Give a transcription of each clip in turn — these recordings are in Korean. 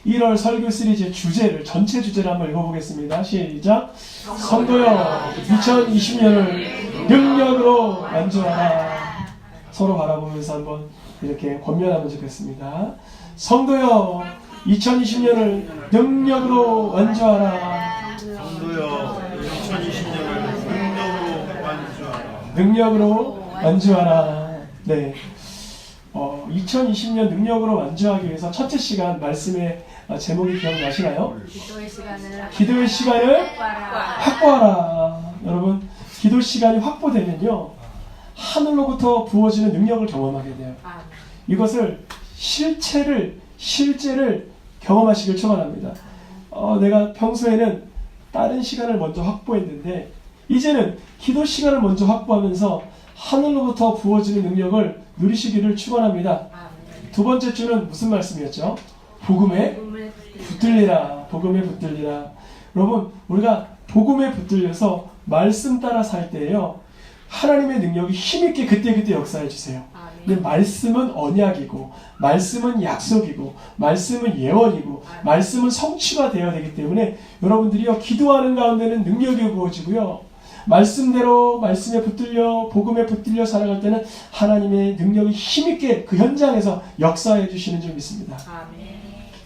1월 설교 시리즈 주제를, 전체 주제를 한번 읽어보겠습니다. 시작. 성도여 2020년을 능력으로 완주하라. 서로 바라보면서 한번 이렇게 권면하면 좋겠습니다. 성도여 2020년을 능력으로 완주하라. 성도여 2020년을 능력으로 완주하라. 능력으로 완주하라. 네. 2020년 능력으로 완주하기 위해서 첫째 시간 말씀의 제목이 기억나시나요? 기도의 시간을 확보하라. 여러분, 기도 시간이 확보되면요, 하늘로부터 부어지는 능력을 경험하게 돼요. 이것을 실제를 경험하시길 축원합니다. 내가 평소에는 다른 시간을 먼저 확보했는데 이제는 기도 시간을 먼저 확보하면서 하늘로부터 부어지는 능력을 누리시기를 축원합니다. 두 번째 주는 무슨 말씀이었죠? 복음에 붙들리라. 복음에 붙들리라. 여러분, 우리가 복음에 붙들려서 말씀 따라 살 때에요, 하나님의 능력이 힘있게 그때그때 역사해 주세요. 근데 말씀은 언약이고, 말씀은 약속이고, 말씀은 예언이고, 말씀은 성취가 되어야 되기 때문에 여러분들이요, 기도하는 가운데는 능력이 부어지고요, 말씀대로 말씀에 붙들려, 복음에 붙들려 살아갈 때는 하나님의 능력이 힘있게 그 현장에서 역사해 주시는 줄 믿습니다.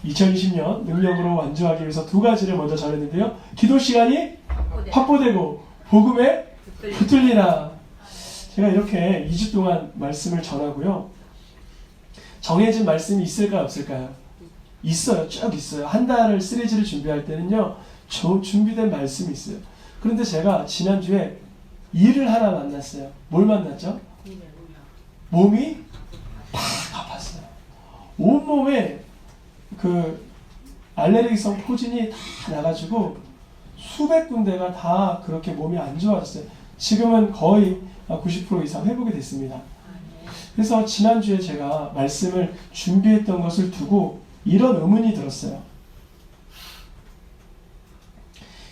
2020년 능력으로 완주하기 위해서 두 가지를 먼저 전했는데요. 기도 시간이 확보되고 복음에 붙들리라. 제가 이렇게 2주 동안 말씀을 전하고요, 정해진 말씀이 있을까요, 없을까요? 있어요. 쭉 있어요. 한 달을 시리즈를 준비할 때는요, 준비된 말씀이 있어요. 그런데 제가 지난주에 일을 하나 만났어요. 뭘 만났죠? 몸이 팍 아팠어요. 온몸에 그 알레르기성 포진이 다 나가지고 수백 군데가 다 그렇게 몸이 안 좋아졌어요. 지금은 거의 90% 이상 회복이 됐습니다. 그래서 지난주에 제가 말씀을 준비했던 것을 두고 이런 의문이 들었어요.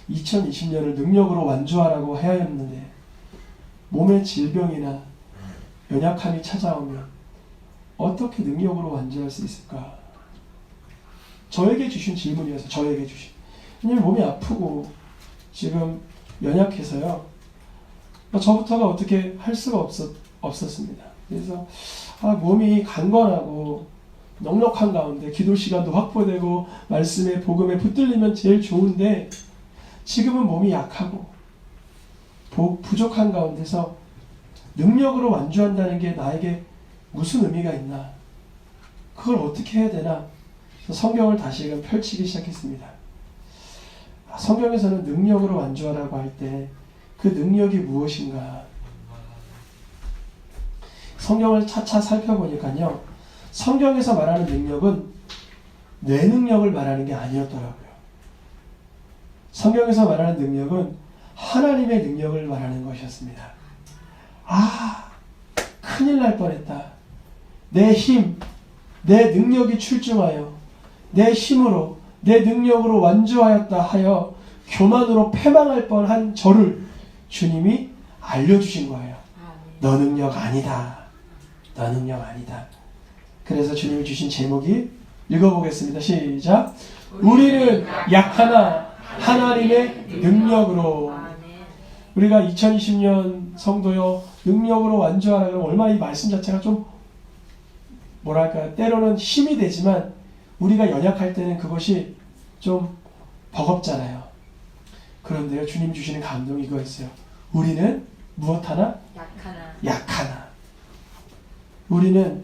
2020년을 능력으로 완주하라고 해야 했는데 몸에 질병이나 연약함이 찾아오면 어떻게 능력으로 완주할 수 있을까? 저에게 주신 질문이어서 저에게 주신. 왜냐면 몸이 아프고 지금 연약해서요, 저부터가 어떻게 할 수가 없었습니다. 그래서 몸이 강건하고 넉넉한 가운데 기도 시간도 확보되고 말씀에 복음에 붙들리면 제일 좋은데, 지금은 몸이 약하고 부족한 가운데서 능력으로 완주한다는 게 나에게 무슨 의미가 있나? 그걸 어떻게 해야 되나? 성경을 다시금 펼치기 시작했습니다. 성경에서는 능력으로 완주하라고 할 때 그 능력이 무엇인가? 성경을 차차 살펴보니까요, 성경에서 말하는 능력은 뇌 능력을 말하는 게 아니었더라고요. 성경에서 말하는 능력은 하나님의 능력을 말하는 것이었습니다. 큰일 날 뻔했다. 내 힘, 내 능력이 출중하여 내 힘으로, 내 능력으로 완주하였다 하여 교만으로 패망할 뻔한 저를 주님이 알려주신 거예요. 너 능력 아니다. 너 능력 아니다. 그래서 주님이 주신 제목이, 읽어보겠습니다. 시작. 우리는 약하나 하나님의 능력으로. 우리가 2020년 성도여 능력으로 완주하라 그러면 얼마나 이 말씀 자체가 좀 뭐랄까, 때로는 힘이 되지만 우리가 연약할 때는 그것이 좀 버겁잖아요. 그런데요, 주님 주시는 감동이 이거였어요. 우리는 무엇하나? 약하나. 우리는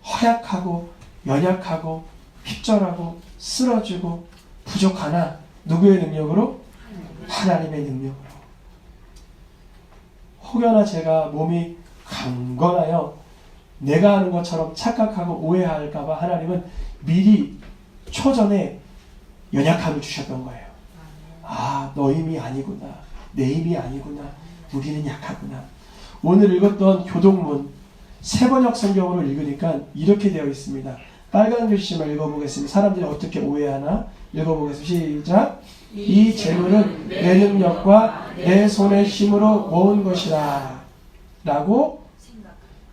허약하고 연약하고 핍절하고 쓰러지고 부족하나 누구의 능력으로? 하나님의 능력으로. 혹여나 제가 몸이 강건하여 내가 하는 것처럼 착각하고 오해할까봐 하나님은 미리 초전에 연약함을 주셨던 거예요. 너 힘이 아니구나. 내 힘이 아니구나. 우리는 약하구나. 오늘 읽었던 교동문 세번역 성경으로 읽으니까 이렇게 되어 있습니다. 빨간 글씨만 읽어보겠습니다. 사람들이 어떻게 오해하나? 읽어보겠습니다. 시작. 이 재물은 내 능력과 내 손의 힘으로 모은 것이라. 라고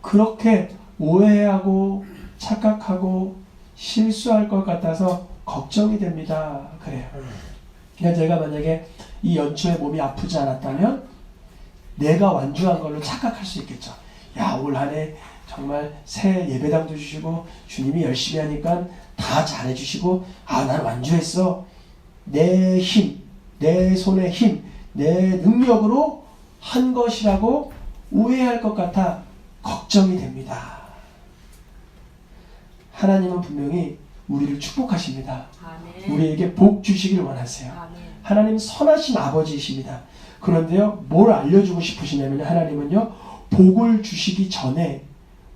그렇게 오해하고 착각하고 실수할 것 같아서 걱정이 됩니다. 그래요. 그러니까 제가 만약에 이 연초에 몸이 아프지 않았다면 내가 완주한 걸로 착각할 수 있겠죠. 야, 올 한 해 정말 새 예배당도 주시고 주님이 열심히 하니까 다 잘해주시고 난 완주했어. 내 힘, 내 손의 힘, 내 능력으로 한 것이라고 오해할 것 같아 걱정이 됩니다. 하나님은 분명히 우리를 축복하십니다. 아멘. 우리에게 복 주시길 원하세요. 아멘. 하나님 선하신 아버지이십니다. 그런데요, 뭘 알려주고 싶으시냐면 하나님은요, 복을 주시기 전에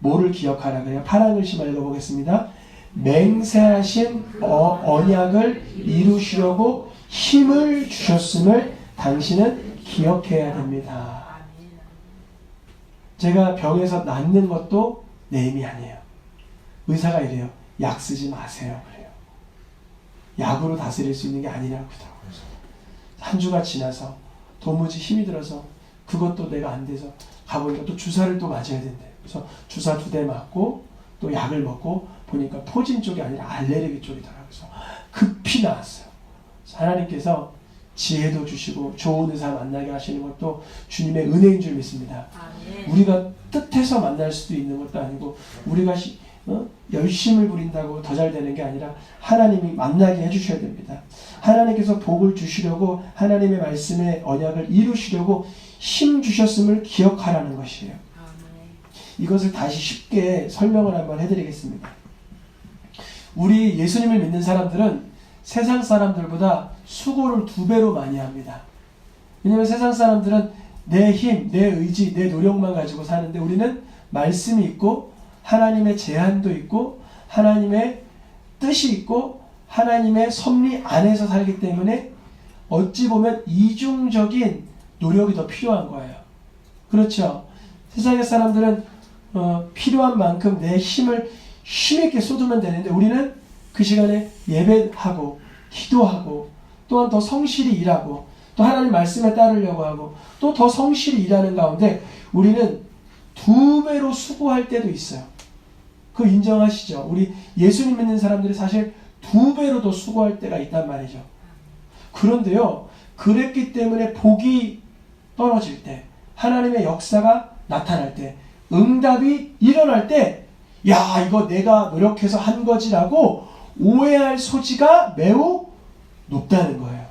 뭐를 기억하라 그래요? 파란 글씨 읽어보겠습니다. 맹세하신 언약을 이루시려고 힘을 주셨음을 당신은 기억해야 됩니다. 아멘. 제가 병에서 낫는 것도 내 힘이 아니에요. 의사가 이래요. 약 쓰지 마세요. 그래요. 약으로 다스릴 수 있는 게 아니라고 그러더라고요. 한 주가 지나서 도무지 힘이 들어서 그것도 내가 안 돼서 가보니까 또 주사를 또 맞아야 된대. 그래서 주사 2대 맞고 또 약을 먹고 보니까 포진 쪽이 아니라 알레르기 쪽이더라고요. 그래서 급히 나왔어요. 하나님께서 지혜도 주시고 좋은 의사 만나게 하시는 것도 주님의 은혜인 줄 믿습니다. 아멘. 우리가 뜻해서 만날 수도 있는 것도 아니고 우리가 열심을 부린다고 더 잘 되는 게 아니라 하나님이 만나게 해주셔야 됩니다. 하나님께서 복을 주시려고 하나님의 말씀의 언약을 이루시려고 힘 주셨음을 기억하라는 것이에요. 아멘. 이것을 다시 쉽게 설명을 한번 해드리겠습니다. 우리 예수님을 믿는 사람들은 세상 사람들보다 수고를 2배로 많이 합니다. 왜냐하면 세상 사람들은 내 힘, 내 의지, 내 노력만 가지고 사는데 우리는 말씀이 있고 하나님의 제한도 있고 하나님의 뜻이 있고 하나님의 섭리 안에서 살기 때문에 어찌 보면 이중적인 노력이 더 필요한 거예요. 그렇죠? 세상의 사람들은 필요한 만큼 내 힘을 힘있게 쏟으면 되는데 우리는 그 시간에 예배하고 기도하고 또한 더 성실히 일하고 또 하나님 말씀에 따르려고 하고 또 더 성실히 일하는 가운데 우리는 2배로 수고할 때도 있어요. 그거 인정하시죠? 우리 예수님 믿는 사람들이 사실 2배로 더 수고할 때가 있단 말이죠. 그런데요, 그랬기 때문에 복이 떨어질 때, 하나님의 역사가 나타날 때, 응답이 일어날 때, 야, 이거 내가 노력해서 한 거지라고 오해할 소지가 매우 높다는 거예요.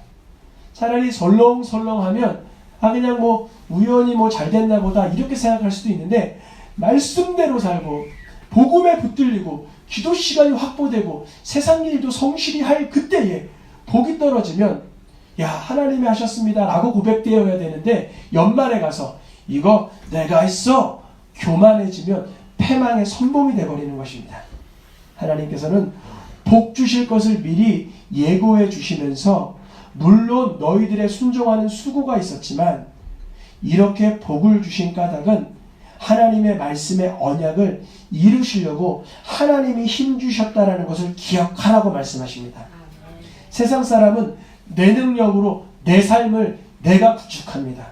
차라리 설렁설렁하면 그냥 우연히 잘 됐나 보다 이렇게 생각할 수도 있는데 말씀대로 살고 복음에 붙들리고 기도 시간이 확보되고 세상 일도 성실히 할 그때에 복이 떨어지면 야, 하나님이 하셨습니다 라고 고백되어야 되는데 연말에 가서 이거 내가 했어 교만해지면 패망의 선봉이 되어버리는 것입니다. 하나님께서는 복 주실 것을 미리 예고해 주시면서 물론 너희들의 순종하는 수고가 있었지만 이렇게 복을 주신 까닭은 하나님의 말씀의 언약을 이루시려고 하나님이 힘주셨다라는 것을 기억하라고 말씀하십니다. 아멘. 세상 사람은 내 능력으로 내 삶을 내가 구축합니다.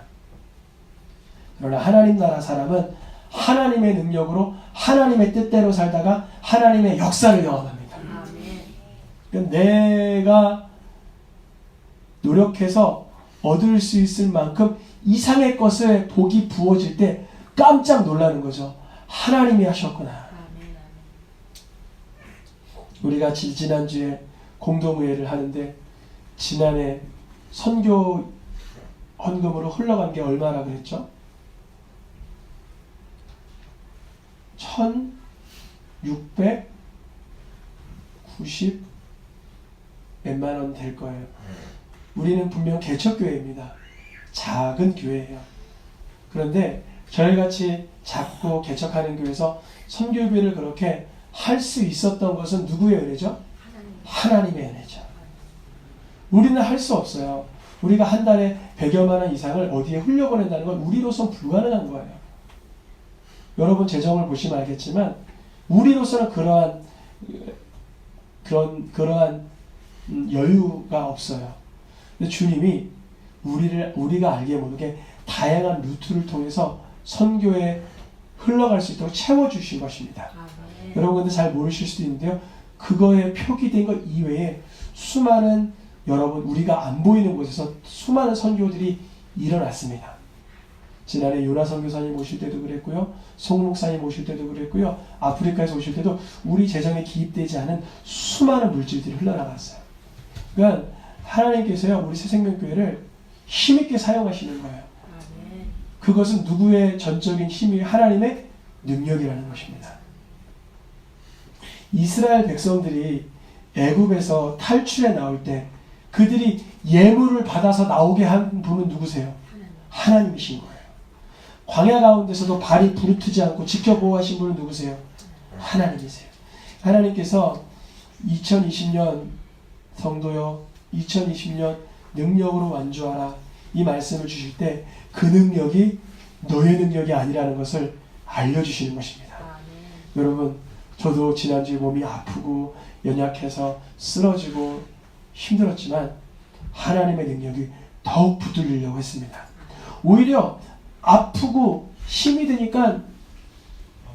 그러나 하나님 나라 사람은 하나님의 능력으로 하나님의 뜻대로 살다가 하나님의 역사를 경험합니다. 아멘. 그러니까 내가 노력해서 얻을 수 있을 만큼 이상의 것에 복이 부어질 때 깜짝 놀라는 거죠. 하나님이 하셨구나. 아멘. 우리가 지난주에 공동의회를 하는데 지난해 선교 헌금으로 흘러간 게 얼마나 그랬죠? 1,690 몇만 원 될 거예요. 우리는 분명 개척교회입니다. 작은 교회예요. 그런데 저희같이 작고 개척하는 교회에서 선교비를 그렇게 할 수 있었던 것은 누구의 은혜죠? 하나님의 은혜죠. 우리는 할 수 없어요. 우리가 한 달에 100여만 원 이상을 어디에 흘려보낸다는 건 우리로서는 불가능한 거예요. 여러분 재정을 보시면 알겠지만 우리로서는 그러한 여유가 없어요. 근데 주님이 우리가 알게 모르게 다양한 루트를 통해서 선교에 흘러갈 수 있도록 채워주신 것입니다. 아멘. 여러분 근데 잘 모르실 수도 있는데요. 그거에 표기된 것 이외에 수많은 여러분 우리가 안 보이는 곳에서 수많은 선교들이 일어났습니다. 지난해 요나 선교사님 오실 때도 그랬고요. 송 목사님 오실 때도 그랬고요. 아프리카에서 오실 때도 우리 재정에 기입되지 않은 수많은 물질들이 흘러나갔어요. 그러니까 하나님께서요 우리 새생명교회를 힘있게 사용하시는 거예요. 그것은 누구의 전적인 힘이 하나님의 능력이라는 것입니다. 이스라엘 백성들이 애굽에서 탈출해 나올 때 그들이 예물을 받아서 나오게 한 분은 누구세요? 하나님이신 거예요. 광야 가운데서도 발이 부르트지 않고 지켜보호하신 분은 누구세요? 하나님이세요. 하나님께서 2020년 성도여 2020년 능력으로 완주하라 이 말씀을 주실 때 그 능력이 너의 능력이 아니라는 것을 알려주시는 것입니다. 여러분 저도 지난주에 몸이 아프고 연약해서 쓰러지고 힘들었지만 하나님의 능력이 더욱 붙들리려고 했습니다. 오히려 아프고 힘이 드니까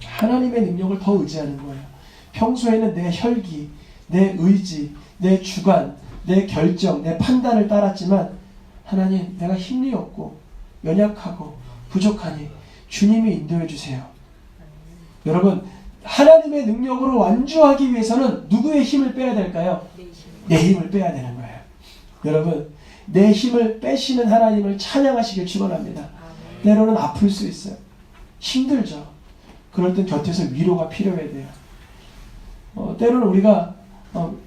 하나님의 능력을 더 의지하는 거예요. 평소에는 내 혈기, 내 의지, 내 주관, 내 결정, 내 판단을 따랐지만 하나님 내가 힘이 없고 연약하고 부족하니 주님이 인도해 주세요. 여러분 하나님의 능력으로 완주하기 위해서는 누구의 힘을 빼야 될까요? 내 힘을 빼야 되는 거예요. 여러분 내 힘을 빼시는 하나님을 찬양하시길 축원합니다. 때로는 아플 수 있어요. 힘들죠. 그럴 땐 곁에서 위로가 필요해야 돼요. 때로는 우리가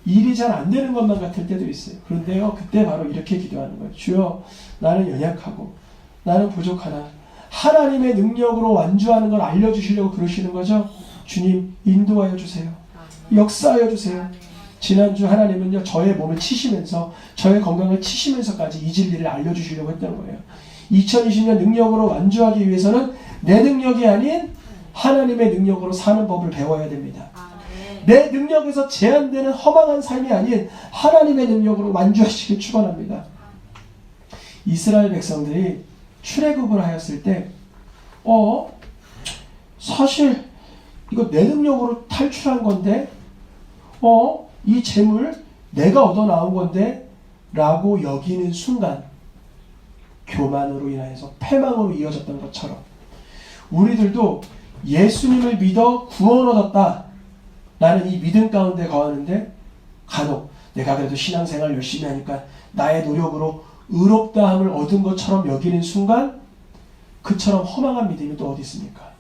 일이 잘 안 되는 것만 같을 때도 있어요. 그런데요 그때 바로 이렇게 기도하는 거예요. 주여 나는 연약하고 나는 부족하나 하나님의 능력으로 완주하는 걸 알려주시려고 그러시는 거죠. 주님 인도하여 주세요. 역사하여 주세요. 지난주 하나님은요 저의 몸을 치시면서 저의 건강을 치시면서까지 이 진리를 알려주시려고 했던 거예요. 2020년 능력으로 완주하기 위해서는 내 능력이 아닌 하나님의 능력으로 사는 법을 배워야 됩니다. 내 능력에서 제한되는 허망한 삶이 아닌 하나님의 능력으로 완주하시길 축원합니다. 이스라엘 백성들이 출애굽을 하였을 때 사실 이거 내 능력으로 탈출한 건데 이 재물 내가 얻어 나온 건데 라고 여기는 순간 교만으로 인하여서 패망으로 이어졌던 것처럼 우리들도 예수님을 믿어 구원 얻었다 나는 이 믿음 가운데 거하는데 간혹 내가 그래도 신앙생활 열심히 하니까 나의 노력으로 의롭다함을 얻은 것처럼 여기는 순간 그처럼 허망한 믿음이 또 어디 있습니까?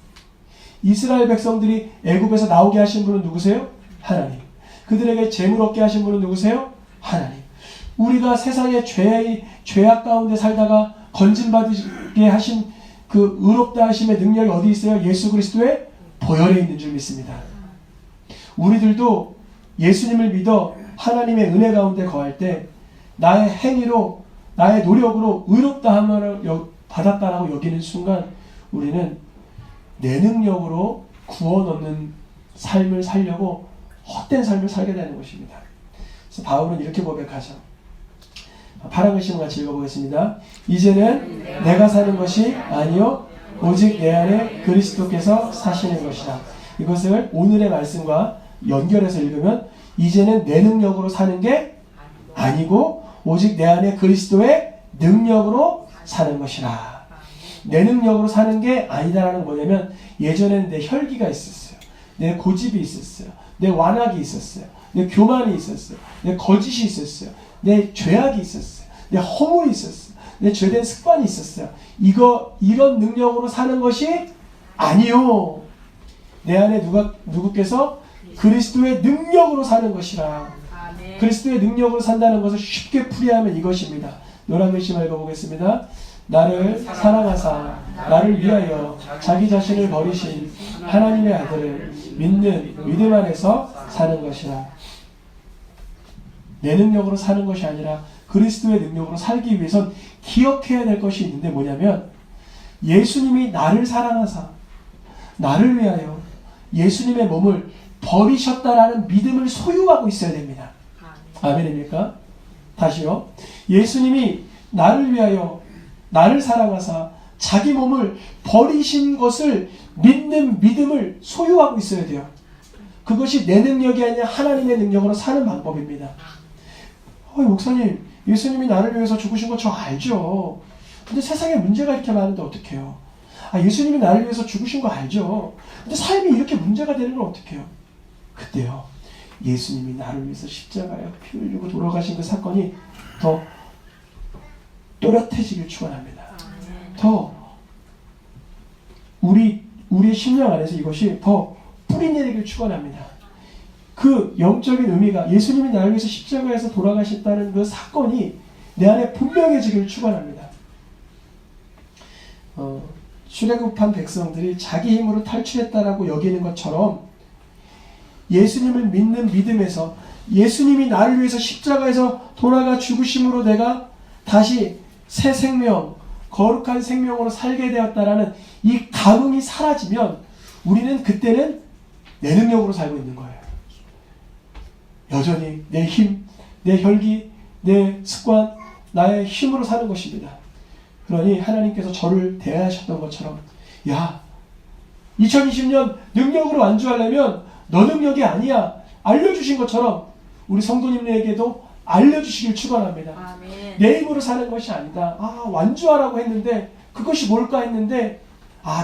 이스라엘 백성들이 애굽에서 나오게 하신 분은 누구세요? 하나님. 그들에게 재물 얻게 하신 분은 누구세요? 하나님. 우리가 세상의 죄악 가운데 살다가 건진받게 하신 그 의롭다 하심의 능력이 어디 있어요? 예수 그리스도의 보혈에 있는 줄 믿습니다. 우리들도 예수님을 믿어 하나님의 은혜 가운데 거할 때 나의 행위로 나의 노력으로 의롭다함을 받았다라고 여기는 순간 우리는 내 능력으로 구원 얻는 삶을 살려고 헛된 삶을 살게 되는 것입니다. 그래서 바울은 이렇게 고백하죠. 파란 글씨로 같이 읽어보겠습니다. 이제는 내가 사는 것이 아니요 오직 내 안에 그리스도께서 사시는 것이다. 이것을 오늘의 말씀과 연결해서 읽으면 이제는 내 능력으로 사는 게 아니고 오직 내 안에 그리스도의 능력으로 사는 것이라. 내 능력으로 사는 게 아니다라는 건 뭐냐면 예전에는 내 혈기가 있었어요. 내 고집이 있었어요. 내 완악이 있었어요. 내 교만이 있었어요. 내 거짓이 있었어요. 내 죄악이 있었어요. 내 허물이 있었어요. 내 죄된 습관이 있었어요. 이런 능력으로 사는 것이 아니요. 내 안에 누구께서 그리스도의 능력으로 사는 것이라. 그리스도의 능력으로 산다는 것을 쉽게 풀이하면 이것입니다. 노란 글씨만 읽어보겠습니다. 나를 사랑하사 나를 위하여 자기 자신을 버리신 하나님의 아들을 믿는 믿음 안에서 사는 것이라. 내 능력으로 사는 것이 아니라 그리스도의 능력으로 살기 위해선 기억해야 될 것이 있는데 뭐냐면 예수님이 나를 사랑하사 나를 위하여 예수님의 몸을 버리셨다라는 믿음을 소유하고 있어야 됩니다. 아멘입니까? 다시요. 예수님이 나를 위하여 나를 사랑하사 자기 몸을 버리신 것을 믿는 믿음을 소유하고 있어야 돼요. 그것이 내 능력이 아니라 하나님의 능력으로 사는 방법입니다. 목사님, 예수님이 나를 위해서 죽으신 거 저 알죠. 근데 세상에 문제가 이렇게 많은데 어떡해요? 예수님이 나를 위해서 죽으신 거 알죠. 근데 삶이 이렇게 문제가 되는 걸 어떡해요? 그때요, 예수님이 나를 위해서 십자가에 피 흘리고 돌아가신 그 사건이 더 또렷해지길 축원합니다. 더 우리의 심령 안에서 이것이 더 뿌리내리길 축원합니다. 그 영적인 의미가 예수님이 나를 위해서 십자가에서 돌아가셨다는 그 사건이 내 안에 분명해지기를 축원합니다. 출애굽한 백성들이 자기 힘으로 탈출했다라고 여기는 것처럼 예수님을 믿는 믿음에서 예수님이 나를 위해서 십자가에서 돌아가 죽으심으로 내가 다시 새 생명, 거룩한 생명으로 살게 되었다라는 이 감흥이 사라지면 우리는 그때는 내 능력으로 살고 있는 거예요. 여전히 내 힘, 내 혈기, 내 습관, 나의 힘으로 사는 것입니다. 그러니 하나님께서 저를 대하셨던 것처럼, 야, 2020년 능력으로 완주하려면 너 능력이 아니야, 알려주신 것처럼 우리 성도님에게도 알려주시길 축원합니다. 아멘. 내 힘으로 사는 것이 아니다. 완주하라고 했는데 그것이 뭘까 했는데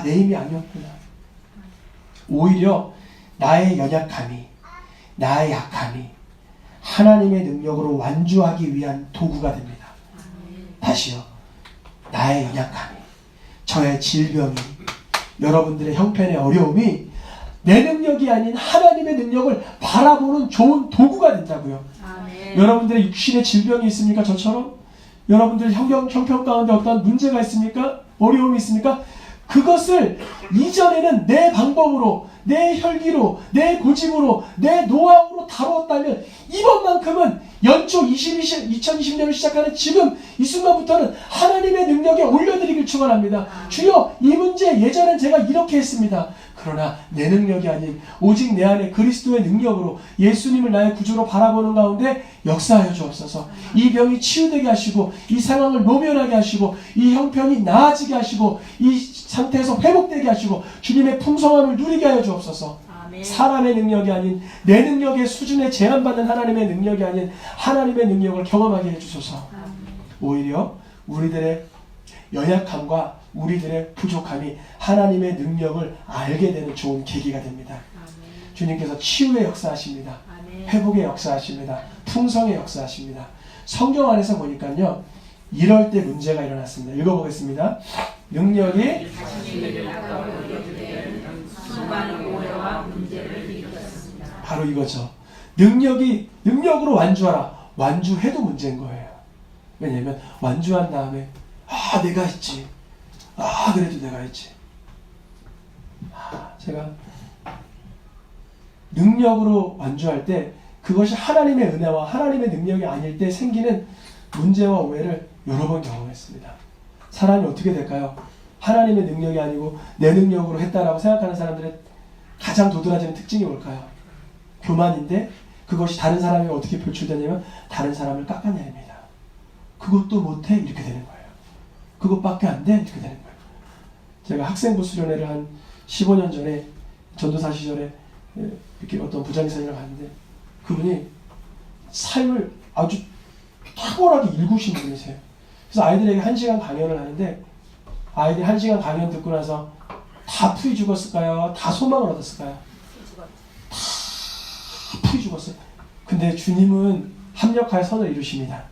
내 힘이 아니었구나. 오히려 나의 연약함이, 나의 약함이 하나님의 능력으로 완주하기 위한 도구가 됩니다. 다시요, 나의 연약함이, 저의 질병이, 여러분들의 형편의 어려움이 내 능력이 아닌 하나님의 능력을 바라보는 좋은 도구가 된다고요. 아멘. 여러분들의 육신의 질병이 있습니까? 저처럼? 여러분들 형편 가운데 어떤 문제가 있습니까? 어려움이 있습니까? 그것을 이전에는 내 방법으로, 내 혈기로, 내 고집으로, 내 노하우로 다루었다면 이번만큼은 연초 2020년을 시작하는 지금 이 순간부터는 하나님의 능력에 올려드리길 축원합니다. 주여, 이 문제 예전엔 제가 이렇게 했습니다. 그러나 내 능력이 아닌 오직 내 안에 그리스도의 능력으로 예수님을 나의 구주로 바라보는 가운데 역사하여 주옵소서. 이 병이 치유되게 하시고 이 상황을 모면하게 하시고 이 형편이 나아지게 하시고 이 상태에서 회복되게 하시고 주님의 풍성함을 누리게 하여 주옵소서. 아멘. 사람의 능력이 아닌 내 능력의 수준에 제한받는 하나님의 능력이 아닌 하나님의 능력을 경험하게 해주소서. 아멘. 오히려 우리들의 연약함과 우리들의 부족함이 하나님의 능력을 알게 되는 좋은 계기가 됩니다. 아멘. 주님께서 치유의 역사하십니다. 아멘. 회복의 역사하십니다. 풍성의 역사하십니다. 성경 안에서 보니까요, 이럴 때 문제가 일어났습니다. 읽어보겠습니다. 능력이 수많은 오해와 문제를 일으켰습니다. 바로 이거죠. 능력으로 완주하라. 완주해도 문제인 거예요. 왜냐하면 완주한 다음에 내가 했지. 그래도 내가 했지. 제가 능력으로 완주할 때 그것이 하나님의 은혜와 하나님의 능력이 아닐 때 생기는 문제와 오해를 여러 번 경험했습니다. 사람이 어떻게 될까요? 하나님의 능력이 아니고 내 능력으로 했다라고 생각하는 사람들의 가장 도드라지는 특징이 뭘까요? 교만인데 그것이 다른 사람에게 어떻게 표출되냐면 다른 사람을 깎아내립니다. 그것도 못해? 이렇게 되는 거예요. 그것밖에 안 돼? 이렇게 되는 거예요. 제가 학생부 수련회를 한 15년 전에 전도사 시절에 이렇게 어떤 부장이사님을 봤는데 그분이 삶을 아주 탁월하게 일구신 분이세요. 그래서 아이들에게 1시간 강연을 하는데 아이들이 1시간 강연 듣고 나서 다 풀이 죽었을까요? 다 소망을 얻었을까요? 다 풀이 죽었어요. 근데 주님은 합력하여 선을 이루십니다.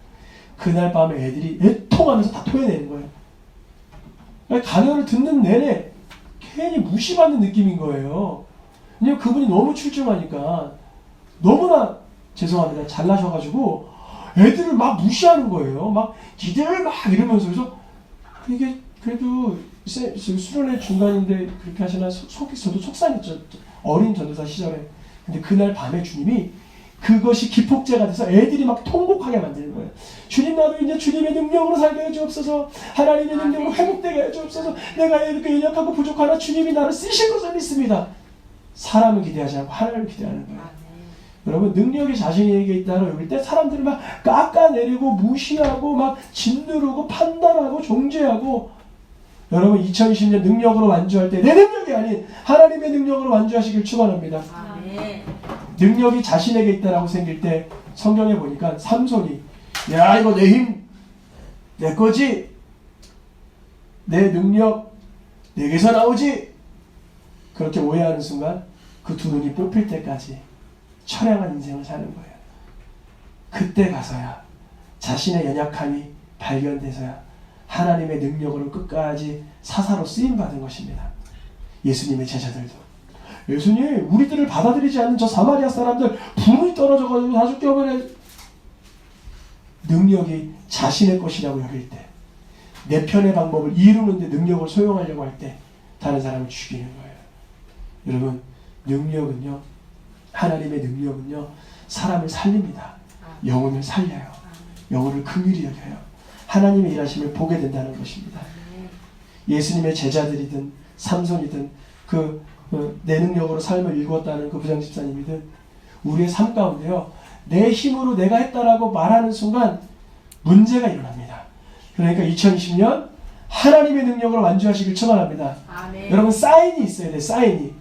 그날 밤에 애들이 애통하면서 다 토해내는 거예요. 강연을 듣는 내내 괜히 무시받는 느낌인 거예요. 왜냐면 그분이 너무 출중하니까 너무나 죄송합니다. 잘나셔가지고 애들을 막 무시하는 거예요. 막 니들 막 이러면서. 그래서 이게 그래도 수련회 중간인데 그렇게 하시나 저도 속상했죠. 어린 전도사 시절에. 근데 그날 밤에 주님이 그것이 기폭제가 돼서 애들이 막 통곡하게 만드는 거예요. 주님, 나도 이제 주님의 능력으로 살게 해주옵소서. 하나님의 능력으로 회복되게 해주옵소서. 내가 이렇게 연약하고 부족하나 주님이 나를 쓰실 것을 믿습니다. 사람을 기대하지 않고 하나님을 기대하는 거예요. 여러분, 능력이 자신에게 있다고 여길 때 사람들을 막 깎아내리고 무시하고 막 짓누르고 판단하고 정죄하고, 여러분 2020년 능력으로 완주할 때 내 능력이 아닌 하나님의 능력으로 완주하시길 축원합니다. 아멘. 아멘. 능력이 자신에게 있다라고 생길 때 성경에 보니까 삼손이 야 이거 내 힘 내 거지 내 능력 내게서 나오지 그렇게 오해하는 순간 그 두 눈이 뽑힐 때까지 처량한 인생을 사는 거예요. 그때 가서야 자신의 연약함이 발견돼서야 하나님의 능력으로 끝까지 사사로 쓰임받은 것입니다. 예수님의 제자들도 예수님 우리들을 받아들이지 않는 저 사마리아 사람들 분이 떨어져가지고 다 죽여버려. 능력이 자신의 것이라고 여길 때 내 편의 방법을 이루는데 능력을 소용하려고 할 때 다른 사람을 죽이는 거예요. 여러분 능력은요 하나님의 능력은요 사람을 살립니다. 영혼을 살려요. 영혼을 긍휼히 여겨요. 하나님의 일하심을 보게 된다는 것입니다. 예수님의 제자들이든 삼손이든 내 능력으로 삶을 일구었다는 그 부장집사님이든 우리의 삶 가운데요 내 힘으로 내가 했다라고 말하는 순간 문제가 일어납니다. 그러니까 2020년 하나님의 능력으로 완주하시길 축원합니다. 여러분 사인이 있어야 돼. 사인이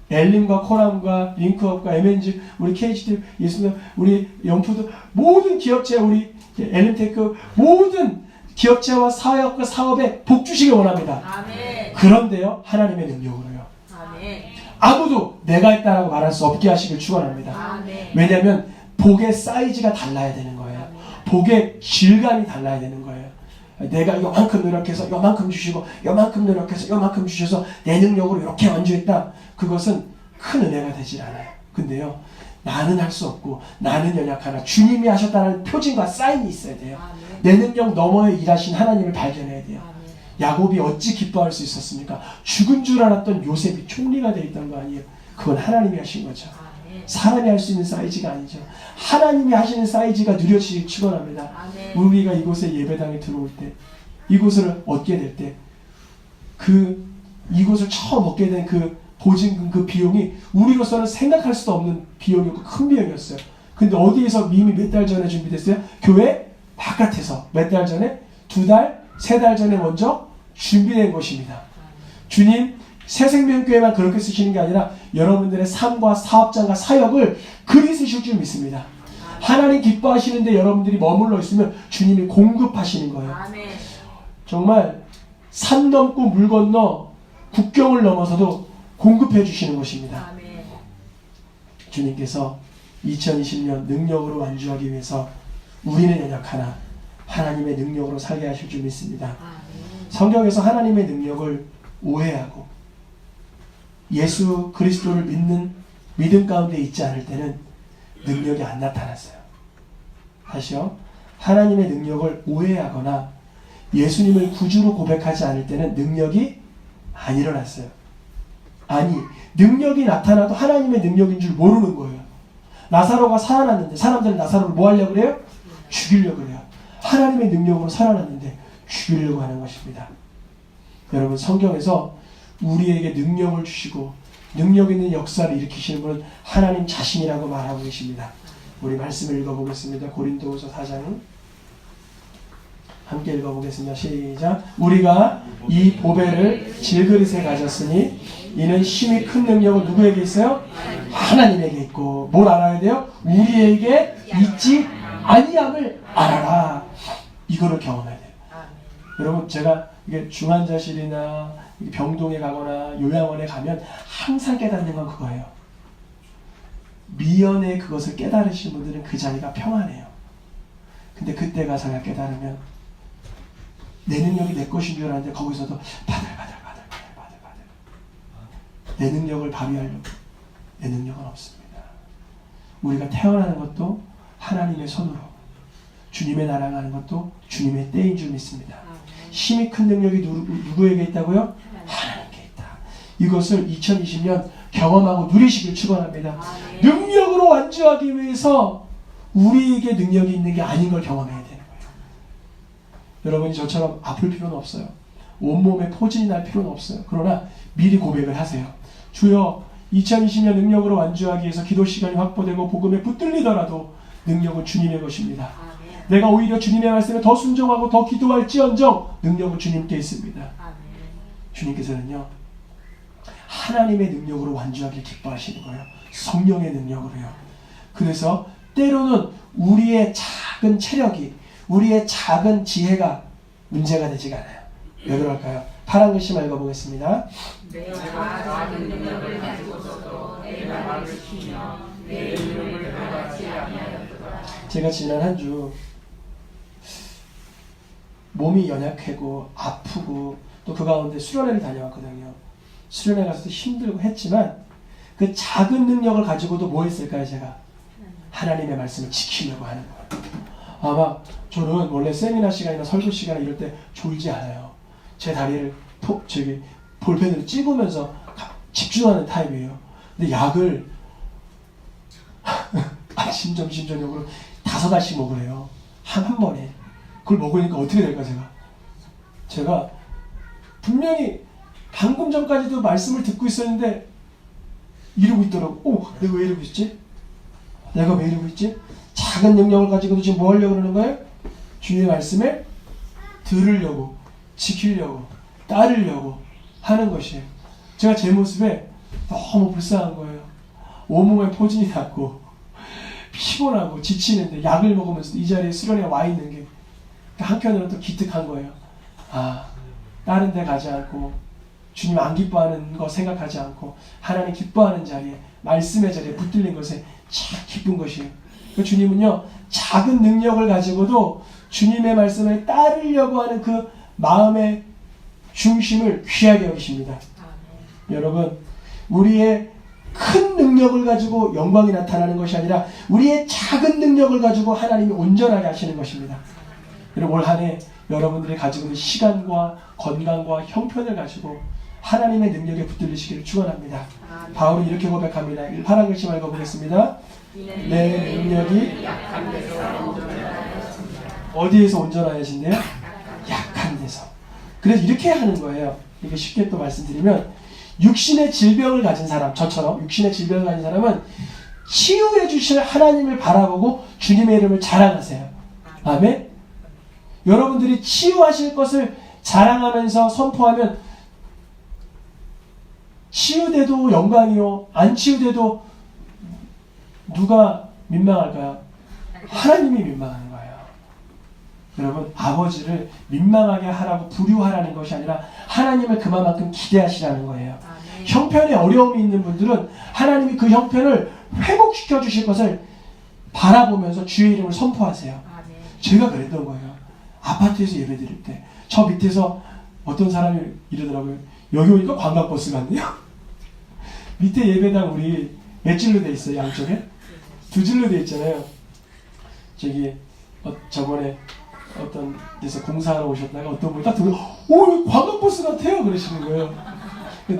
엘림과 코람과 링크업과 MNG 우리 KGT 예수님 우리 영푸드 모든 기업체 우리 엘림테크 모든 기업체와 사역과 사업에 복주시길 원합니다. 아멘. 그런데요 하나님의 능력으로요 아멘. 아무도 내가 했다라고 말할 수 없게 하시길 축원합니다. 아멘. 왜냐하면 복의 사이즈가 달라야 되는 거예요. 복의 질감이 달라야 되는 거예요. 내가 요만큼 노력해서 요만큼 주시고 요만큼 노력해서 요만큼 주셔서 내 능력으로 이렇게 완주했다. 그것은 큰 은혜가 되질 않아요. 근데요 나는 할 수 없고 나는 연약하나 주님이 하셨다는 표징과 사인이 있어야 돼요. 아멘. 내 능력 너머에 일하신 하나님을 발견해야 돼요. 아멘. 야곱이 어찌 기뻐할 수 있었습니까? 죽은 줄 알았던 요셉이 총리가 되어 있던 거 아니에요. 그건 하나님이 하신 거죠. 아멘. 사람이 할 수 있는 사이즈가 아니죠. 하나님이 하시는 사이즈가 누려지기 축원합니다. 아멘. 우리가 이곳에 예배당에 들어올 때 이곳을 얻게 될 때 이곳을 처음 얻게 된 그 보증금 그 비용이 우리로서는 생각할 수도 없는 비용이었고 큰 비용이었어요. 근데 어디에서 이미 몇 달 전에 준비됐어요? 교회 바깥에서 몇 달 전에 2달, 3달 전에 먼저 준비된 것입니다. 주님 새생명교회만 그렇게 쓰시는 게 아니라 여러분들의 삶과 사업장과 사역을 그리 쓰실 줄 믿습니다. 하나님 기뻐하시는데 여러분들이 머물러 있으면 주님이 공급하시는 거예요. 아멘. 정말 산 넘고 물 건너 국경을 넘어서도 공급해 주시는 것입니다. 아멘. 주님께서 2020년 능력으로 완주하기 위해서 우리는 연약하나 하나님의 능력으로 살게 하실 줄 믿습니다. 아멘. 성경에서 하나님의 능력을 오해하고 예수 그리스도를 믿는 믿음 가운데 있지 않을 때는 능력이 안 나타났어요. 다시요. 하나님의 능력을 오해하거나 예수님을 구주로 고백하지 않을 때는 능력이 안 일어났어요. 아니, 능력이 나타나도 하나님의 능력인 줄 모르는 거예요. 나사로가 살아났는데 사람들은 나사로를 뭐 하려고 그래요? 죽이려고 그래요. 하나님의 능력으로 살아났는데 죽이려고 하는 것입니다. 여러분 성경에서 우리에게 능력을 주시고 능력 있는 역사를 일으키시는 분은 하나님 자신이라고 말하고 계십니다. 우리 말씀을 읽어보겠습니다. 고린도후서 4장 함께 읽어보겠습니다. 시작. 우리가 이 보배를 질그릇에 가졌으니 이는 심히 큰 능력은 누구에게 있어요? 하나님에게 있고 뭘 알아야 돼요? 우리에게 있지 아니함을 알아라. 이거를 경험해야 돼요. 여러분 제가 이게 중환자실이나 병동에 가거나 요양원에 가면 항상 깨닫는 건 그거예요. 미연에 그것을 깨달으신 분들은 그 자리가 평안해요. 근데 그때 가서야 깨달으면 내 능력이 내 것인 줄 알았는데 거기서도 바들바들 내 능력을 발휘하려고 내 능력은 없습니다. 우리가 태어나는 것도 하나님의 손으로 주님의 나라가 하는 것도 주님의 때인 줄 믿습니다. 힘이 큰 능력이 누구에게 있다고요? 하나님께 있다. 이것을 2020년 경험하고 누리시길 축원합니다. 능력으로 완주하기 위해서 우리에게 능력이 있는 게 아닌 걸 경험해야 되는 거예요. 여러분이 저처럼 아플 필요는 없어요. 온몸에 포진이 날 필요는 없어요. 그러나 미리 고백을 하세요. 주여 2020년 능력으로 완주하기 위해서 기도 시간이 확보되고 복음에 붙들리더라도 능력은 주님의 것입니다. 내가 오히려 주님의 말씀에 더 순종하고 더 기도할지언정 능력은 주님께 있습니다. 주님께서는요 하나님의 능력으로 완주하길 기뻐하시는 거예요. 성령의 능력으로요. 그래서 때로는 우리의 작은 체력이, 우리의 작은 지혜가 문제가 되지가 않아요. 왜 그럴까요? 파란 글씨 읽어보겠습니다. 내가 작은 능력을 가지고서도 내 말을 지키며 내 이름을 변하지 아니하였도다. 제가 지난 한 주 몸이 연약하고 아프고 또 그 가운데 수련회를 다녀왔거든요. 수련회 가서도 힘들고 했지만 그 작은 능력을 가지고도 뭐 했을까요? 제가 하나님의 말씀을 지키려고 하는 거예요. 아마 저는 원래 세미나 시간이나 설교 시간 이럴 때 졸지 않아요. 제 다리를 볼펜으로 찍으면서 집중하는 타입이에요. 근데 약을 아침, 점심, 저녁으로 5알씩 먹으래요. 한 번에. 그걸 먹으니까 어떻게 될까, 제가 분명히 방금 전까지도 말씀을 듣고 있었는데 이러고 있더라고. 내가 왜 이러고 있지? 내가 왜 이러고 있지? 작은 능력을 가지고도 지금 뭐 하려고 그러는 거예요? 주님의 말씀을 들으려고, 지키려고, 따르려고 하는 것이에요. 제가 제 모습에 너무 불쌍한 거예요. 온몸에 포진이 났고 피곤하고 지치는데 약을 먹으면서 이 자리에 수련회에 와 있는 게 한편으로는 또 기특한 거예요. 다른 데 가지 않고 주님 안 기뻐하는 거 생각하지 않고 하나님 기뻐하는 자리에, 말씀의 자리에 붙들린 것에 참 기쁜 것이에요. 주님은요, 작은 능력을 가지고도 주님의 말씀을 따르려고 하는 그 마음의 중심을 귀하게 여기십니다. 여러분, 우리의 큰 능력을 가지고 영광이 나타나는 것이 아니라 우리의 작은 능력을 가지고 하나님이 온전하게 하시는 것입니다. 여러분, 올 한 해 여러분들이 가지고 있는 시간과 건강과 형편을 가지고 하나님의 능력에 붙들리시기를 축원합니다. 바울은 이렇게 고백합니다. 파란 글씨 읽어보겠습니다. 내 능력이 어디에서 온전하여진대요? 약한 데서. 그래서 이렇게 하는 거예요. 이게 쉽게 또 말씀드리면, 육신의 질병을 가진 사람, 저처럼 육신의 질병을 가진 사람은 치유해 주실 하나님을 바라보고 주님의 이름을 자랑하세요. 아멘? 여러분들이 치유하실 것을 자랑하면서 선포하면 치유돼도 영광이요, 안 치유돼도 누가 민망할까요? 하나님이 민망한 거예요. 여러분, 아버지를 민망하게 하라고 부류하라는 것이 아니라 하나님을 그만큼 기대하시라는 거예요. 형편에 어려움이 있는 분들은 하나님이 그 형편을 회복시켜 주실 것을 바라보면서 주의 이름을 선포하세요. 제가 그랬던 거예요. 아파트에서 예배 드릴 때 저 밑에서 어떤 사람이 이러더라고요. 여기 오니까 관광버스 같네요. 밑에 예배당 우리 몇 줄로 돼 있어요? 양쪽에? 2줄로 돼 있잖아요. 저번에 어떤 데서 공사하러 오셨다가 어떤 분이 딱 들고, 오, 관광버스 같아요! 그러시는 거예요.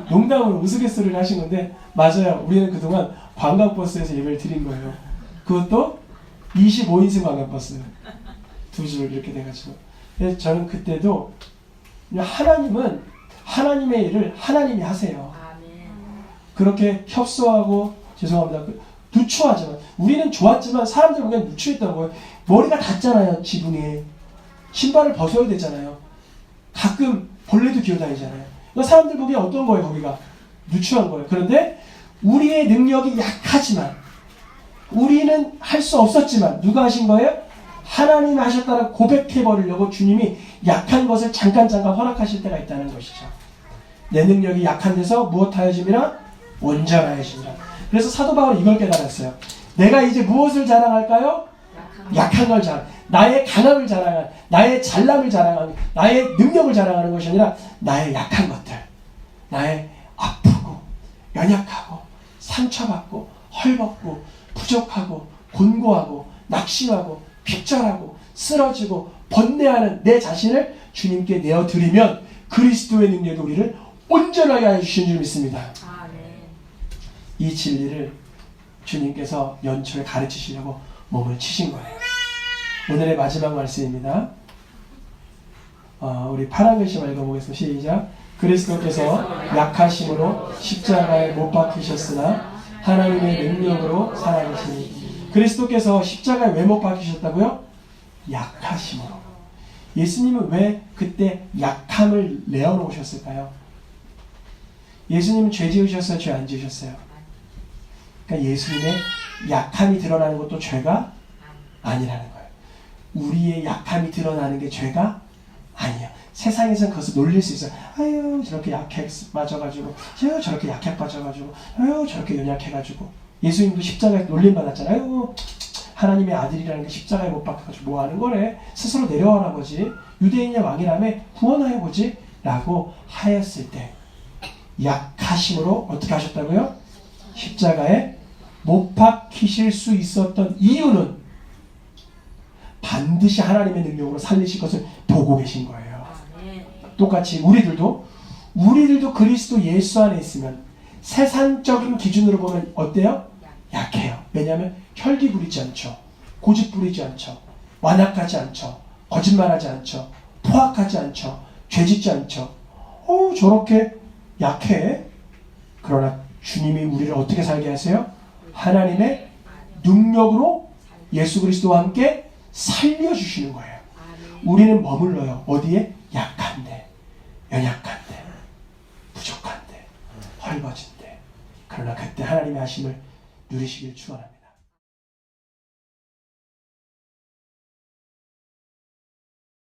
농담으로 우스갯소리를 하신 건데, 맞아요. 우리는 그동안 관광버스에서 예배를 드린 거예요. 그것도 25인승 관광버스. 2줄 이렇게 돼가지고. 그래서 저는 그때도 하나님은 하나님의 일을 하나님이 하세요. 그렇게 협소하고, 죄송합니다. 누추하지만, 우리는 좋았지만 사람들 보기엔 누추했다는 거예요. 머리가 닿잖아요, 지붕에. 신발을 벗어야 되잖아요. 가끔 벌레도 기어다니잖아요. 그러니까 사람들 보기엔 어떤 거예요, 거기가? 누추한 거예요. 그런데 우리의 능력이 약하지만, 우리는 할 수 없었지만, 누가 하신 거예요? 하나님이 하셨다라고 고백해버리려고 주님이 약한 것을 잠깐 허락하실 때가 있다는 것이죠. 내 능력이 약한 데서 무엇하여짐이라? 온전하여짐이라. 그래서 사도 바울은 이걸 깨달았어요. 내가 이제 무엇을 자랑할까요? 약한 걸 자랑. 나의 강함을 자랑하는, 나의 잘남을 자랑하는, 나의 능력을 자랑하는 것이 아니라 나의 약한 것들, 나의 아프고 연약하고 상처받고 헐벗고 부족하고 곤고하고 낙심하고 핍절하고 쓰러지고 번뇌하는 내 자신을 주님께 내어드리면 그리스도의 능력이 우리를 온전하게 하여 주신 줄 믿습니다. 이 진리를 주님께서 연초에 가르치시려고 몸을 치신 거예요. 오늘의 마지막 말씀입니다. 우리 파란 글씨 읽어보겠습니다. 시작. 그리스도께서 약하심으로 십자가에 못 박히셨으나 하나님의 능력으로 살아계시니. 그리스도께서 십자가에 왜 못 박히셨다고요? 약하심으로. 예수님은 왜 그때 약함을 내어놓으셨을까요? 예수님은 죄 지으셨어요? 죄 안 지으셨어요? 그러니까 예수님의 약함이 드러나는 것도 죄가 아니라는 거예요. 우리의 약함이 드러나는 게 죄가 아니에요. 세상에서는 그것을 놀릴 수 있어요. 아유 저렇게 약해 맞아가지고, 아유 저렇게 약해 빠져가지고, 아유 저렇게 연약해가지고. 예수님도 십자가에 놀림받았잖아요. 아유 하나님의 아들이라는 게 십자가에 못 박혀가지고 뭐 하는 거래. 스스로 내려와라 보지. 유대인의 왕이라며 구원하여 보지. 라고 하였을 때 약하심으로 어떻게 하셨다고요? 십자가에 못 박히실 수 있었던 이유는 반드시 하나님의 능력으로 살리실 것을 보고 계신 거예요. 똑같이 우리들도 그리스도 예수 안에 있으면 세상적인 기준으로 보면 어때요? 약해요. 왜냐하면 혈기 부리지 않죠. 고집 부리지 않죠. 완악하지 않죠. 거짓말하지 않죠. 포악하지 않죠. 죄짓지 않죠. 저렇게 약해. 그러나 주님이 우리를 어떻게 살게 하세요? 하나님의 능력으로 예수 그리스도와 함께 살려주시는 거예요. 우리는 머물러요. 어디에? 약한데, 연약한데, 부족한데, 헐벗은데. 그러나 그때 하나님의 하심을 누리시길 축원합니다.